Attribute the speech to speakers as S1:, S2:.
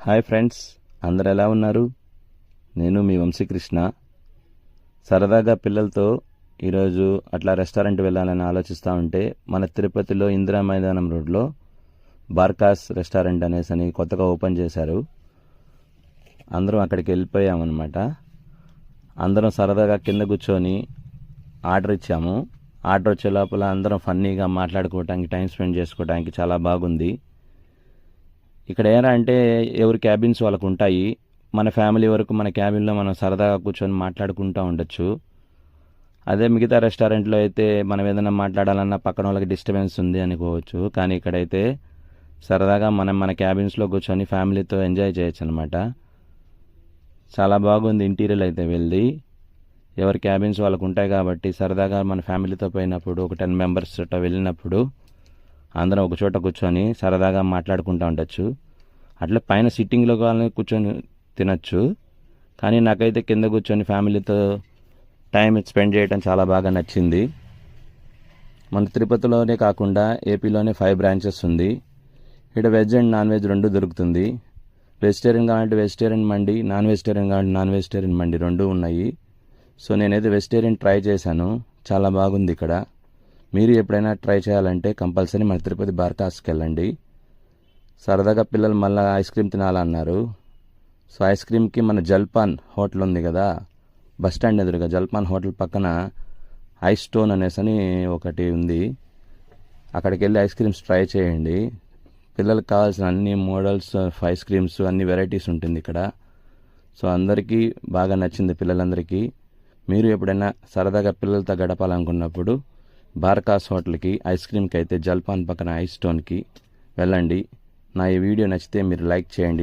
S1: Hi friends, అందరు ఎలా ఉన్నారు? నేను మీ వంశీకృష్ణ. సరదాగా పిల్లలతో ఈరోజు అట్లా రెస్టారెంట్ వెళ్ళాలని ఆలోచిస్తూ ఉంటే మన తిరుపతిలో ఇందిరా మైదానం రోడ్లో బార్కాస్ రెస్టారెంట్ అనేసి కొత్తగా ఓపెన్ చేశారు. అందరం అక్కడికి వెళ్ళిపోయామన్నమాట. అందరం సరదాగా కింద కూర్చొని ఆర్డర్ ఇచ్చాము. ఆర్డర్ వచ్చే లోపల అందరం ఫన్నీగా మాట్లాడుకోవడానికి, టైం స్పెండ్ చేసుకోవడానికి చాలా బాగుంది. ఇక్కడ ఏరా అంటే ఎవరి క్యాబిన్స్ వాళ్ళకు ఉంటాయి. మన ఫ్యామిలీ వరకు మన క్యాబిన్లో మనం సరదాగా కూర్చొని మాట్లాడుకుంటూ ఉండొచ్చు. అదే మిగతా రెస్టారెంట్లో అయితే మనం ఏదైనా మాట్లాడాలన్నా పక్కన వాళ్ళకి డిస్టర్బెన్స్ ఉంది అనుకోవచ్చు. కానీ ఇక్కడైతే సరదాగా మన క్యాబిన్స్లో కూర్చొని ఫ్యామిలీతో ఎంజాయ్ చేయొచ్చు అనమాట. చాలా బాగుంది ఇంటీరియర్ అయితే వెళ్ళి. ఎవరి క్యాబిన్స్ వాళ్ళకు ఉంటాయి కాబట్టి సరదాగా మన ఫ్యామిలీతో పోయినప్పుడు ఒక 10 మెంబర్స్ వెళ్ళినప్పుడు అందరం ఒక చోట కూర్చొని సరదాగా మాట్లాడుకుంటూ ఉండొచ్చు. అట్లా పైన సిట్టింగ్లో కానీ కూర్చొని తినచ్చు. కానీ నాకైతే కింద కూర్చొని ఫ్యామిలీతో టైం స్పెండ్ చేయడం చాలా బాగా నచ్చింది. మన తిరుపతిలోనే కాకుండా ఏపీలోనే 5 బ్రాంచెస్ ఉంది. ఇక్కడ వెజ్ అండ్ నాన్ వెజ్ 2 దొరుకుతుంది. వెజిటేరియన్ కావాలంటే వెజిటేరియన్ మండి, నాన్ వెజిటేరియన్ కావాలంటే నాన్ వెజిటేరియన్ మండి 2 ఉన్నాయి. సో నేనైతే వెజిటేరియన్ ట్రై చేశాను. చాలా బాగుంది ఇక్కడ. మీరు ఎప్పుడైనా ట్రై చేయాలంటే కంపల్సరీ మన తిరుపతి బార్కాస్కి వెళ్ళండి. సరదాగా పిల్లలు మళ్ళీ ఐస్ క్రీమ్ తినాలన్నారు. సో ఐస్ క్రీమ్కి మన జల్పాన్ హోటల్ ఉంది కదా, బస్ స్టాండ్ ఎదురుగా జల్పాన్ హోటల్ పక్కన ఐస్ స్టోన్ అనేసి ఒకటి ఉంది. అక్కడికి వెళ్ళి ఐస్ క్రీమ్స్ ట్రై చేయండి. పిల్లలకు కావాల్సిన అన్ని మోడల్స్ ఐస్ క్రీమ్స్ అన్ని వెరైటీస్ ఉంటుంది ఇక్కడ. సో అందరికీ బాగా నచ్చింది, పిల్లలందరికీ. మీరు ఎప్పుడైనా సరదాగా పిల్లలతో గడపాలనుకున్నప్పుడు బార్కాస్ హోటల్కి, ఐస్ క్రీమ్కి అయితే జల్పాన్ పక్కన ఐస్ స్టోన్కి వెళ్ళండి. నా ఈ వీడియో నచ్చితే మీరు లైక్ చేయండి.